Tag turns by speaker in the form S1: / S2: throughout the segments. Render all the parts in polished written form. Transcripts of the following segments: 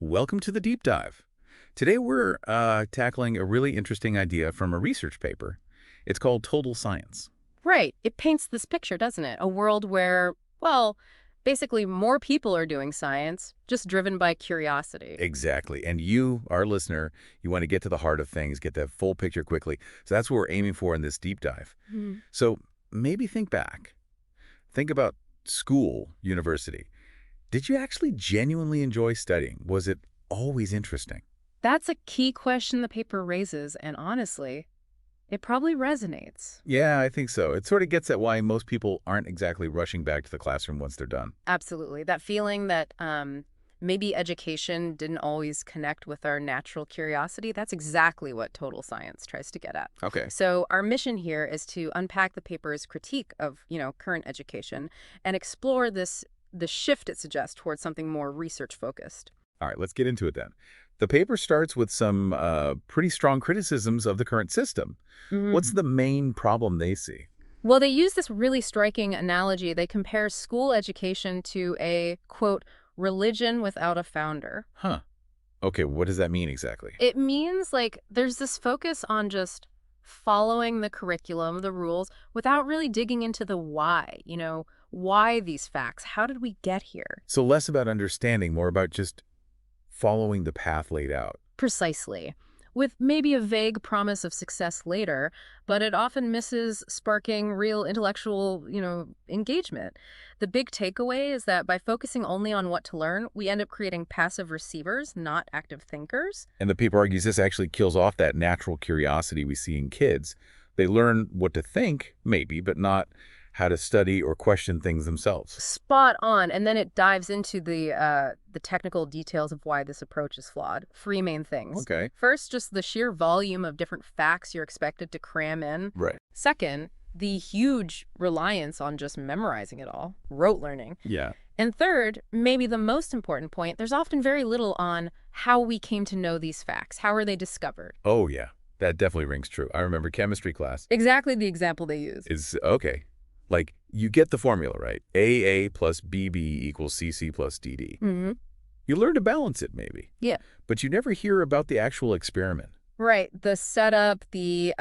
S1: Welcome to the deep dive. Today we're tackling a really interesting idea from a research paper. It's called total science.
S2: Right. It paints this picture, doesn't it? A world where, well, basically more people are doing science, just driven by curiosity.
S1: Exactly. And you, our listener, you want to get to the heart of things, get that full picture quickly. So that's what we're aiming for in this deep dive.
S2: Hmm.
S1: So maybe think back. Think about school, university. Did you actually genuinely enjoy studying? Was it always interesting?
S2: That's a key question the paper raises, and honestly, it probably resonates.
S1: Yeah, I think so. It sort of gets at why most people aren't exactly rushing back to the classroom once they're done.
S2: Absolutely. That feeling that maybe education didn't always connect with our natural curiosity, that's exactly what total science tries to get at.
S1: Okay.
S2: So our mission here is to unpack the paper's critique of, current education and explore the shift it suggests towards something more research-focused.
S1: All right, let's get into it then. The paper starts with some pretty strong criticisms of the current system. What's the main problem they see?
S2: Well, they use this really striking analogy. They compare school education to a, quote, religion without a founder.
S1: Huh. Okay, what does that mean exactly?
S2: It means like there's this focus on just following the curriculum, the rules, without really digging into the why, why these facts? How did we get here?
S1: So less about understanding, more about just following the path laid out.
S2: Precisely. With maybe a vague promise of success later, but it often misses sparking real intellectual, engagement. The big takeaway is that by focusing only on what to learn, we end up creating passive receivers, not active thinkers.
S1: And the paper argues this actually kills off that natural curiosity we see in kids. They learn what to think, maybe, but not how to study or question things themselves.
S2: Spot on. And then it dives into the technical details of why this approach is flawed. Three main things.
S1: Okay.
S2: First, just the sheer volume of different facts you're expected to cram in.
S1: Right.
S2: Second, the huge reliance on just memorizing it all, rote learning.
S1: Yeah.
S2: And third, maybe the most important point, there's often very little on how we came to know these facts. How are they discovered?
S1: Oh, yeah. That definitely rings true. I remember chemistry class
S2: Exactly the example they use.
S1: is, okay, like you get the formula, right? AA plus BB equals CC plus DD.
S2: Mm-hmm.
S1: You learn to balance it, maybe.
S2: Yeah.
S1: But you never hear about the actual experiment.
S2: Right. The setup, the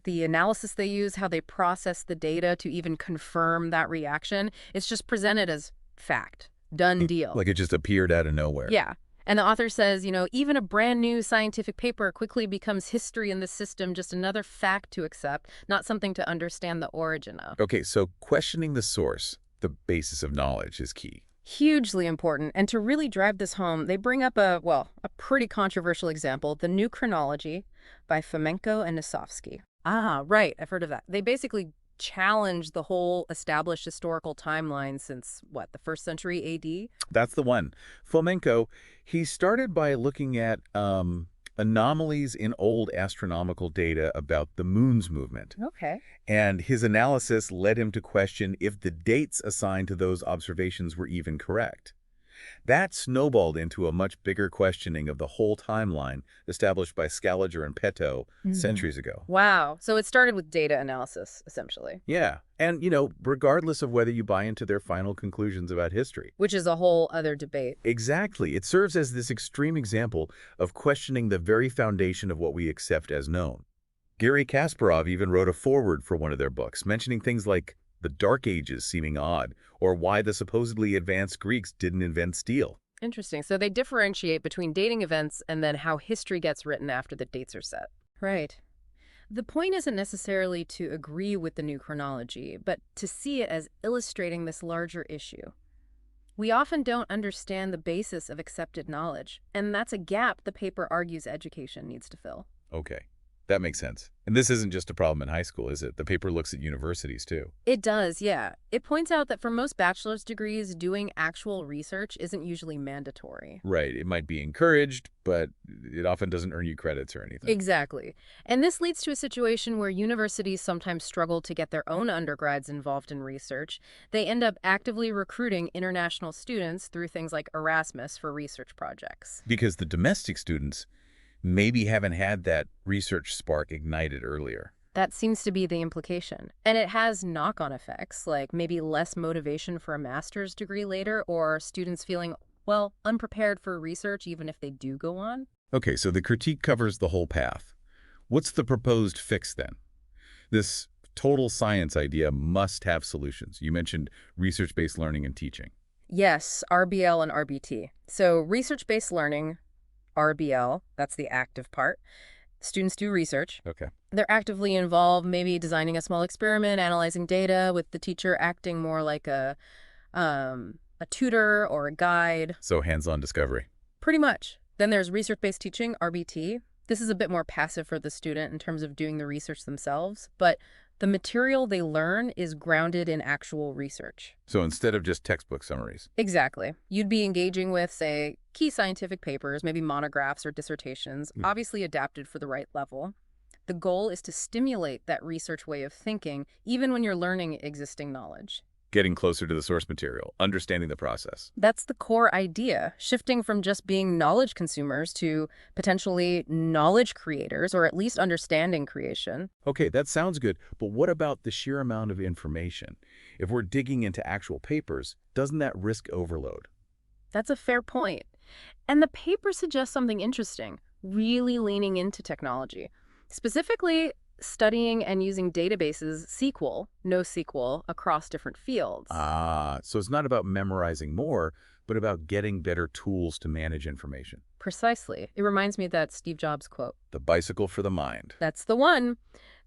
S2: analysis they use, how they process the data to even confirm that reaction, it's just presented as fact. Done deal.
S1: Like it just appeared out of nowhere.
S2: Yeah. And the author says, even a brand new scientific paper quickly becomes history in the system, just another fact to accept, not something to understand the origin of.
S1: Okay, so questioning the source, the basis of knowledge, is key.
S2: Hugely important. And to really drive this home, they bring up a pretty controversial example, the new chronology by Fomenko and Nosovsky. Ah, right. I've heard of that. They basically challenge the whole established historical timeline since, the 1st century AD?
S1: That's the one. Fomenko, he started by looking at anomalies in old astronomical data about the moon's movement.
S2: Okay.
S1: And his analysis led him to question if the dates assigned to those observations were even correct. That snowballed into a much bigger questioning of the whole timeline established by Scaliger and Peto centuries ago.
S2: Wow. So it started with data analysis, essentially.
S1: Yeah. And, regardless of whether you buy into their final conclusions about history.
S2: Which is a whole other debate.
S1: Exactly. It serves as this extreme example of questioning the very foundation of what we accept as known. Garry Kasparov even wrote a foreword for one of their books, mentioning things like the Dark Ages seeming odd, or why the supposedly advanced Greeks didn't invent steel.
S2: Interesting. So they differentiate between dating events and then how history gets written after the dates are set. Right. The point isn't necessarily to agree with the new chronology, but to see it as illustrating this larger issue. We often don't understand the basis of accepted knowledge, and that's a gap the paper argues education needs to fill.
S1: Okay, that makes sense. And this isn't just a problem in high school, is it? The paper looks at universities, too.
S2: It does, yeah. It points out that for most bachelor's degrees, doing actual research isn't usually mandatory.
S1: Right. It might be encouraged, but it often doesn't earn you credits or anything.
S2: Exactly. And this leads to a situation where universities sometimes struggle to get their own undergrads involved in research. They end up actively recruiting international students through things like Erasmus for research projects.
S1: Because the domestic students maybe haven't had that research spark ignited earlier.
S2: That seems to be the implication. And it has knock-on effects, like maybe less motivation for a master's degree later, or students feeling well, unprepared for research even if they do go on.
S1: Okay, so the critique covers the whole path. What's the proposed fix then? This total science idea must have solutions. You mentioned research-based learning and teaching.
S2: Yes, RBL and RBT. So research-based learning, RBL, that's the active part. Students do research.
S1: Okay.
S2: They're actively involved, maybe designing a small experiment, analyzing data, with the teacher acting more like a tutor or a guide.
S1: So hands-on discovery.
S2: Pretty much. Then there's research-based teaching, RBT. This is a bit more passive for the student in terms of doing the research themselves, but the material they learn is grounded in actual research.
S1: So instead of just textbook summaries.
S2: Exactly. You'd be engaging with, say, key scientific papers, maybe monographs or dissertations, obviously adapted for the right level. The goal is to stimulate that research way of thinking, even when you're learning existing knowledge.
S1: Getting closer to the source material, understanding the process.
S2: That's the core idea, shifting from just being knowledge consumers to potentially knowledge creators, or at least understanding creation.
S1: Okay, that sounds good, but what about the sheer amount of information? If we're digging into actual papers, doesn't that risk overload?
S2: That's a fair point. And the paper suggests something interesting, really leaning into technology. Specifically, studying and using databases, SQL, NoSQL, across different fields.
S1: So it's not about memorizing more, but about getting better tools to manage information.
S2: Precisely. It reminds me of that Steve Jobs quote.
S1: The bicycle for the mind.
S2: That's the one.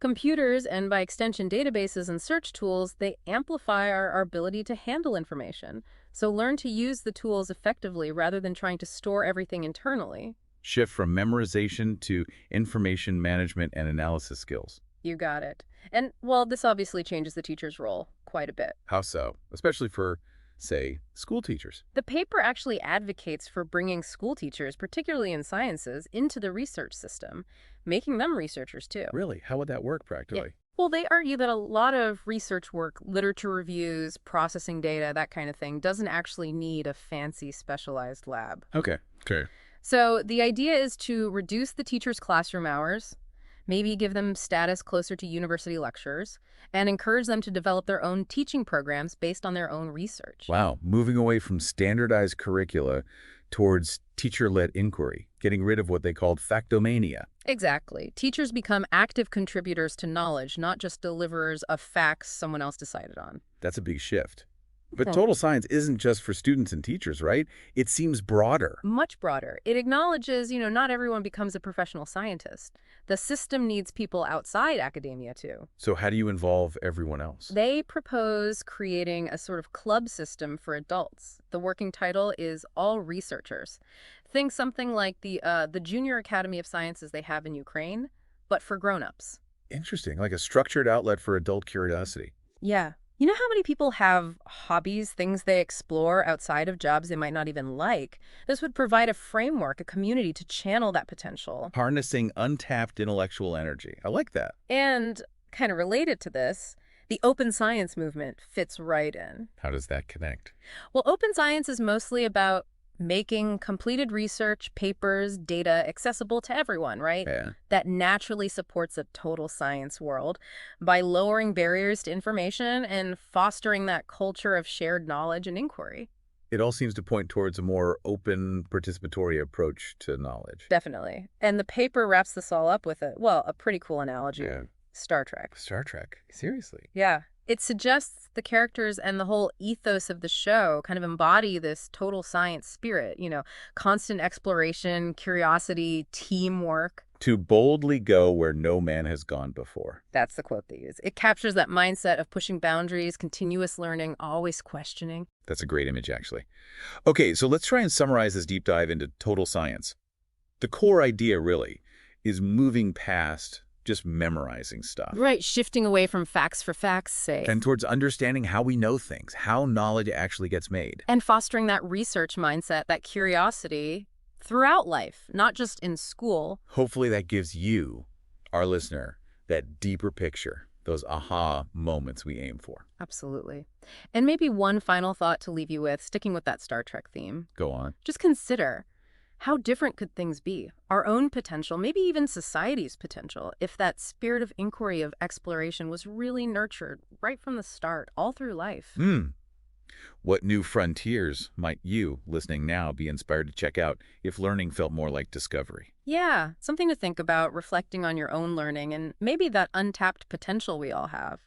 S2: Computers, and by extension databases and search tools, they amplify our ability to handle information. So learn to use the tools effectively rather than trying to store everything internally.
S1: Shift from memorization to information management and analysis skills.
S2: You got it. And, well, this obviously changes the teacher's role quite a bit.
S1: How so? Especially for, say, school teachers.
S2: The paper actually advocates for bringing school teachers, particularly in sciences, into the research system, making them researchers too.
S1: Really? How would that work practically?
S2: Well, they argue that a lot of research work, literature reviews, processing data, that kind of thing, doesn't actually need a fancy specialized lab.
S1: Okay.
S2: So the idea is to reduce the teacher's classroom hours, maybe give them status closer to university lecturers, and encourage them to develop their own teaching programs based on their own research.
S1: Wow. Moving away from standardized curricula towards teacher-led inquiry, getting rid of what they called factomania.
S2: Exactly. Teachers become active contributors to knowledge, not just deliverers of facts someone else decided on.
S1: That's a big shift. But
S2: Hmm.
S1: total science isn't just for students and teachers, right? It seems broader.
S2: Much broader. It acknowledges, not everyone becomes a professional scientist. The system needs people outside academia, too.
S1: So how do you involve everyone else?
S2: They propose creating a sort of club system for adults. The working title is All Researchers. Think something like the Junior Academy of Sciences they have in Ukraine, but for grown-ups.
S1: Interesting, like a structured outlet for adult curiosity.
S2: Yeah. You know how many people have hobbies, things they explore outside of jobs they might not even like? This would provide a framework, a community to channel that potential.
S1: Harnessing untapped intellectual energy. I like that.
S2: And kind of related to this, the open science movement fits right in.
S1: How does that connect?
S2: Well, open science is mostly about making completed research, papers, data accessible to everyone, right?
S1: Yeah.
S2: That naturally supports a total science world by lowering barriers to information and fostering that culture of shared knowledge and inquiry.
S1: It all seems to point towards a more open, participatory approach to knowledge.
S2: Definitely. And the paper wraps this all up with a pretty cool analogy.
S1: Yeah.
S2: Star Trek.
S1: Star Trek. Seriously.
S2: Yeah. It suggests the characters and the whole ethos of the show kind of embody this total science spirit, constant exploration, curiosity, teamwork.
S1: To boldly go where no man has gone before.
S2: That's the quote they use. It captures that mindset of pushing boundaries, continuous learning, always questioning.
S1: That's a great image, actually. Okay, so let's try and summarize this deep dive into total science. The core idea, really, is moving past just memorizing stuff.
S2: Right, shifting away from facts for facts' sake.
S1: And towards understanding how we know things, how knowledge actually gets made.
S2: And fostering that research mindset, that curiosity throughout life, not just in school.
S1: Hopefully that gives you, our listener, that deeper picture, those aha moments we aim for.
S2: Absolutely. And maybe one final thought to leave you with, sticking with that Star Trek theme.
S1: Go on.
S2: Just consider, how different could things be? Our own potential, maybe even society's potential, if that spirit of inquiry, of exploration was really nurtured right from the start, all through life.
S1: What new frontiers might you, listening now, be inspired to check out if learning felt more like discovery?
S2: Yeah, something to think about, reflecting on your own learning and maybe that untapped potential we all have.